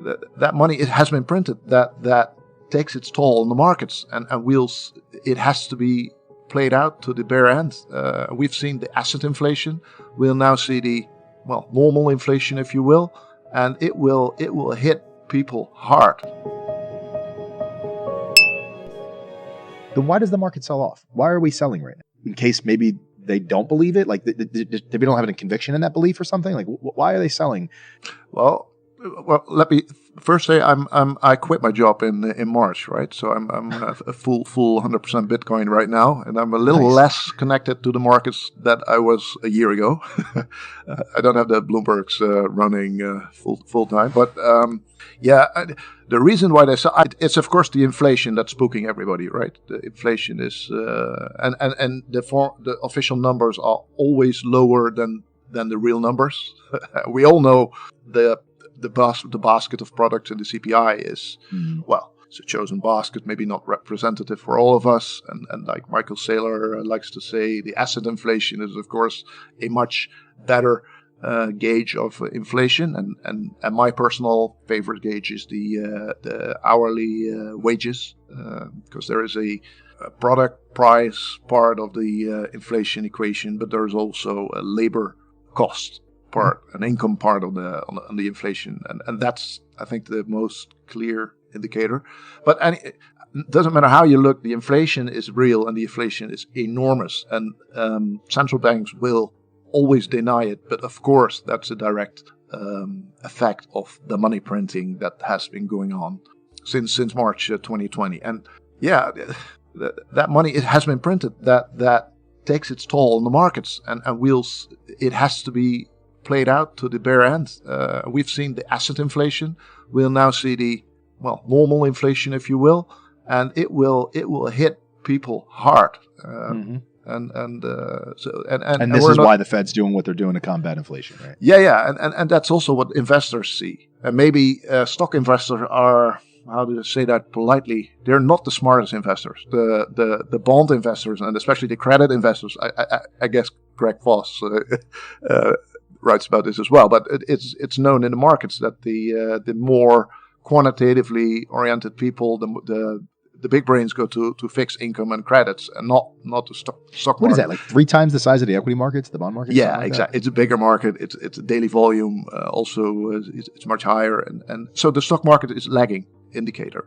that money, it has been printed, that takes its toll on the markets, and it has to be played out to the bare end. We've seen the asset inflation. We'll now see the normal inflation, if you will, and it will hit people hard. Then why does the market sell off? Why are we selling right now? In case maybe they don't believe it, like they don't have any conviction in that belief or something. Like, why are they selling? Well, let me first say I quit my job in March, right? So I'm a full 100% Bitcoin right now, and I'm a little less connected to the markets that I was a year ago. I don't have the Bloombergs running full time, but the reason why they sell, it's of course the inflation that's spooking everybody, right? The inflation is and the official numbers are always lower than the real numbers. We all know the basket of products in the CPI is, it's a chosen basket, maybe not representative for all of us. And like Michael Saylor likes to say, the asset inflation is, of course, a much better gauge of inflation. And my personal favorite gauge is the hourly wages, because there is a product price part of the inflation equation, but there's also a labor cost part, an income part on the inflation, and that's, I think, the most clear indicator. But it doesn't matter how you look, the inflation is real and the inflation is enormous, and central banks will always deny it. But of course, that's a direct effect of the money printing that has been going on since March 2020, and that money, it has been printed, that takes its toll on the markets, and it has to be played out to the bare end. We've seen the asset inflation. We'll now see the normal inflation, if you will, and it will hit people hard. And this is why the Fed's doing what they're doing to combat inflation, right? And that's also what investors see. And maybe stock investors are, how do I say that politely? They're not the smartest investors. The bond investors, and especially the credit investors. I guess Greg Voss writes about this as well, but it's known in the markets that the more quantitatively oriented people, the big brains go to fixed income and credits, and not to stock market. What is that, like 3 times the size of the equity markets, the bond market? Yeah, exactly. It's a bigger market. It's a daily volume. Also, it's much higher, and so the stock market is lagging indicator,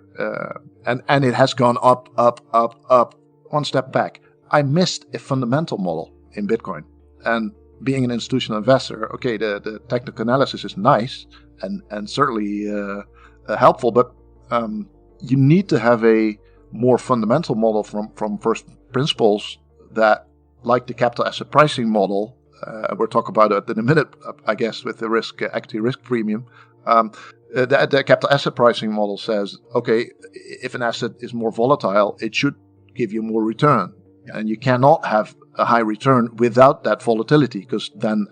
and it has gone up. One step back. I missed a fundamental model in Bitcoin, and being an institutional investor, okay, the technical analysis is nice and certainly helpful, but you need to have a more fundamental model from first principles, that, like the capital asset pricing model, we'll talk about it in a minute, I guess, with the equity risk premium. The capital asset pricing model says, okay, if an asset is more volatile, it should give you more return. And you cannot have a high return without that volatility, because then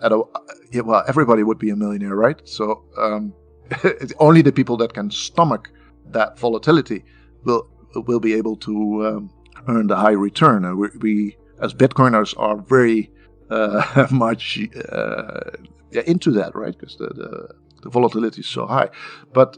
everybody would be a millionaire, right? So it's only the people that can stomach that volatility will be able to earn the high return. And we as Bitcoiners are very much into that, right? Because the volatility is so high. But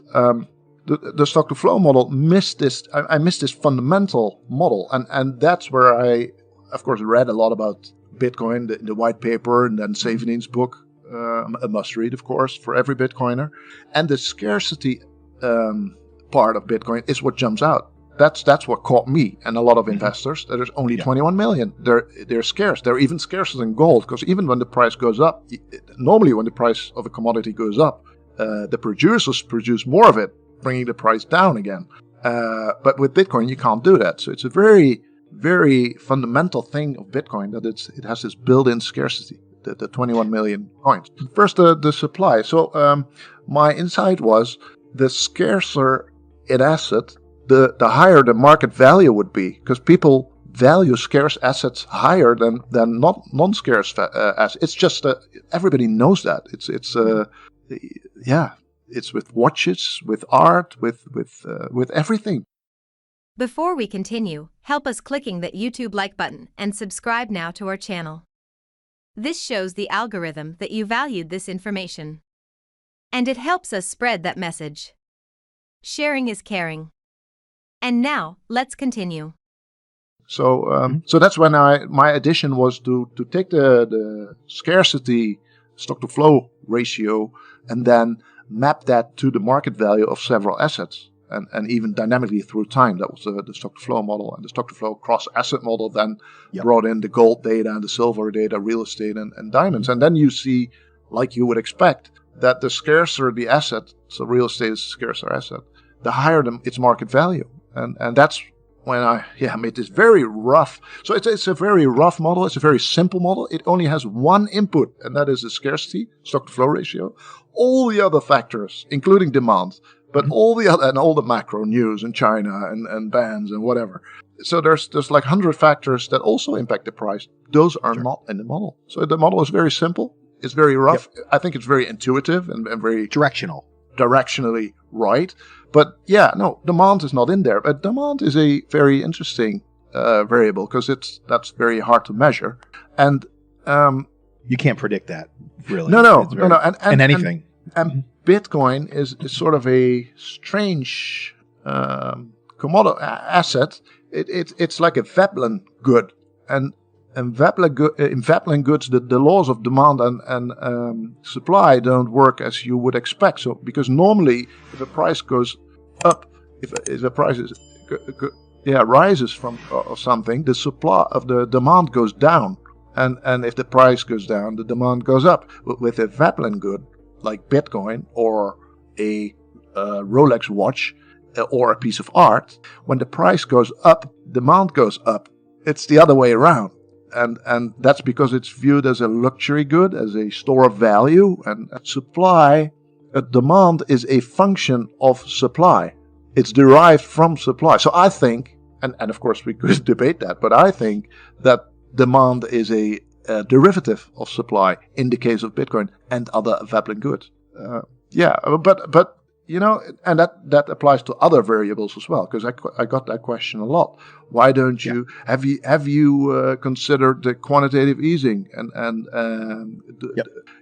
the stock to flow model missed this. I missed this fundamental model, and that's where I, of course, read a lot about Bitcoin, the white paper, and then Savining's book, a must read, of course, for every Bitcoiner. And the scarcity part of Bitcoin is what jumps out. That's what caught me and a lot of investors. That there's only 21 million. They're scarce. They're even scarcer than gold, because even when the price goes up, normally when the price of a commodity goes up, the producers produce more of it, bringing the price down again. But with Bitcoin, you can't do that. So it's a very, very fundamental thing of Bitcoin, that it has this built-in scarcity, the 21 million coins. First, the supply. So my insight was, the scarcer an asset, the higher the market value would be, because people value scarce assets higher than non-scarce assets. It's just everybody knows that. It's with watches, with art, with everything. Before we continue, help us clicking that YouTube like button and subscribe now to our channel. This shows the algorithm that you valued this information, and it helps us spread that message. Sharing is caring. And now, let's continue. So that's when my addition was to take the scarcity stock to flow ratio and then map that to the market value of several assets and even dynamically through time. That was the stock to flow model, and the stock to flow cross asset model then brought in the gold data and the silver data, real estate and diamonds. And then you see, like you would expect, that the scarcer the asset, so real estate is a scarcer asset, the higher its market value. And that's when I made this very rough. So it's a very rough model. It's a very simple model. It only has one input, and that is the scarcity, stock to flow ratio. All the other factors, including demand, but all the macro news in China and bans and whatever. So there's like 100 factors that also impact the price. Those are not in the model. So the model is very simple. It's very rough. Yep. I think it's very intuitive and very directionally right. But demand is not in there. But demand is a very interesting variable because that's very hard to measure. And you can't predict that, really. No. And anything. And Bitcoin is sort of a strange commodity asset. It's like a Veblen good. And in Veblen goods, the laws of demand and supply don't work as you would expect. So, because normally, if a price goes up, if a price rises from or something, the supply of the demand goes down, and if the price goes down, the demand goes up. With a Veblen good like Bitcoin or a Rolex watch or a piece of art, when the price goes up, demand goes up. It's the other way around. And that's because it's viewed as a luxury good, as a store of value, and supply. Demand is a function of supply. It's derived from supply. So I think, and of course we could debate that, but I think that demand is a derivative of supply in the case of Bitcoin and other Veblen goods. But and that applies to other variables as well, because I got that question a lot. Why don't you have you considered the quantitative easing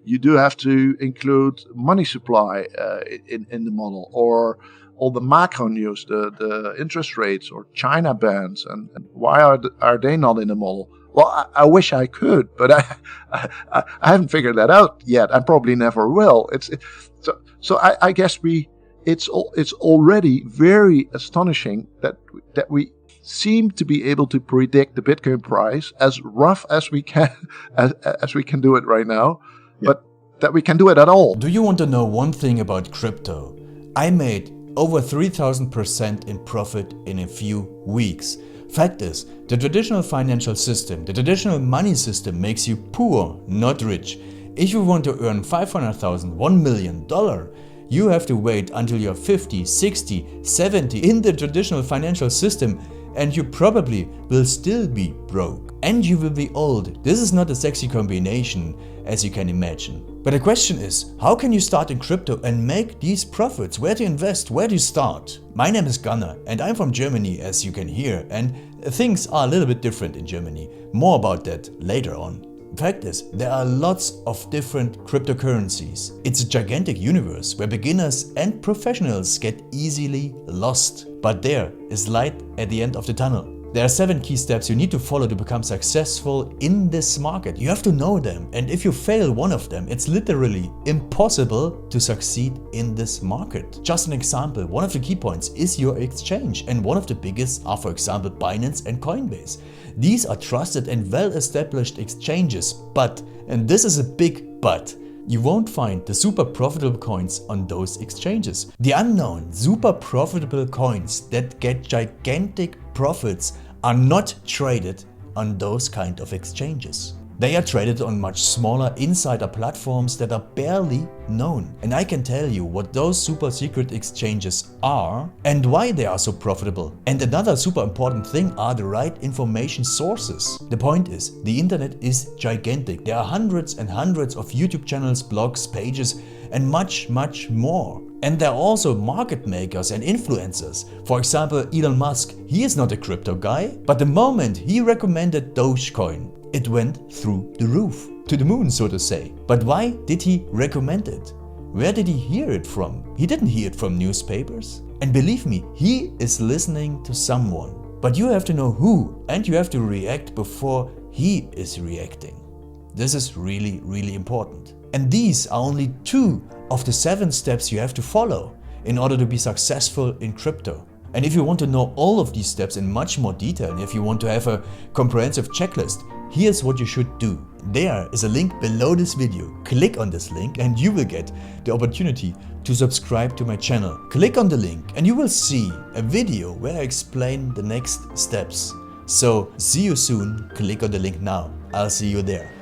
you do have to include money supply in the model, or all the macro news, the interest rates or China bans, and why are they not in the model? Well, I wish I could, but I haven't figured that out yet. I probably never will. So I guess it's already very astonishing that we seem to be able to predict the Bitcoin price as rough as we can as we can do it right now, but that we can do it at all. Do you want to know one thing about crypto? I made over 3,000% in profit in a few weeks. Fact is, the traditional financial system, the traditional money system makes you poor, not rich. If you want to earn $500,000, $1 million, you have to wait until you're 50, 60, 70 in the traditional financial system, and you probably will still be broke. And you will be old. This is not a sexy combination, as you can imagine. But the question is, how can you start in crypto and make these profits? Where to invest? Where to start? My name is Gunnar and I'm from Germany, as you can hear, and things are a little bit different in Germany. More about that later on. Fact is, there are lots of different cryptocurrencies. It's a gigantic universe where beginners and professionals get easily lost. But there is light at the end of the tunnel. There are 7 key steps you need to follow to become successful in this market. You have to know them, and if you fail one of them, it's literally impossible to succeed in this market. Just an example, one of the key points is your exchange, and one of the biggest are, for example, Binance and Coinbase. These are trusted and well-established exchanges, but, and this is a big but, you won't find the super profitable coins on those exchanges. The unknown super profitable coins that get gigantic profits are not traded on those kind of exchanges. They are traded on much smaller insider platforms that are barely known. And I can tell you what those super secret exchanges are and why they are so profitable. And another super important thing are the right information sources. The point is, the internet is gigantic. There are hundreds and hundreds of YouTube channels, blogs, pages, and much more. And there are also market makers and influencers. For example, Elon Musk, he is not a crypto guy, but the moment he recommended Dogecoin, it went through the roof, to the moon, so to say. But why did he recommend it? Where did he hear it from? He didn't hear it from newspapers. And believe me, he is listening to someone. But you have to know who, and you have to react before he is reacting. This is really, really important. And these are only 2 of the 7 steps you have to follow in order to be successful in crypto. And if you want to know all of these steps in much more detail, and if you want to have a comprehensive checklist, here's what you should do. There is a link below this video. Click on this link and you will get the opportunity to subscribe to my channel. Click on the link and you will see a video where I explain the next steps. So see you soon. Click on the link now. I'll see you there.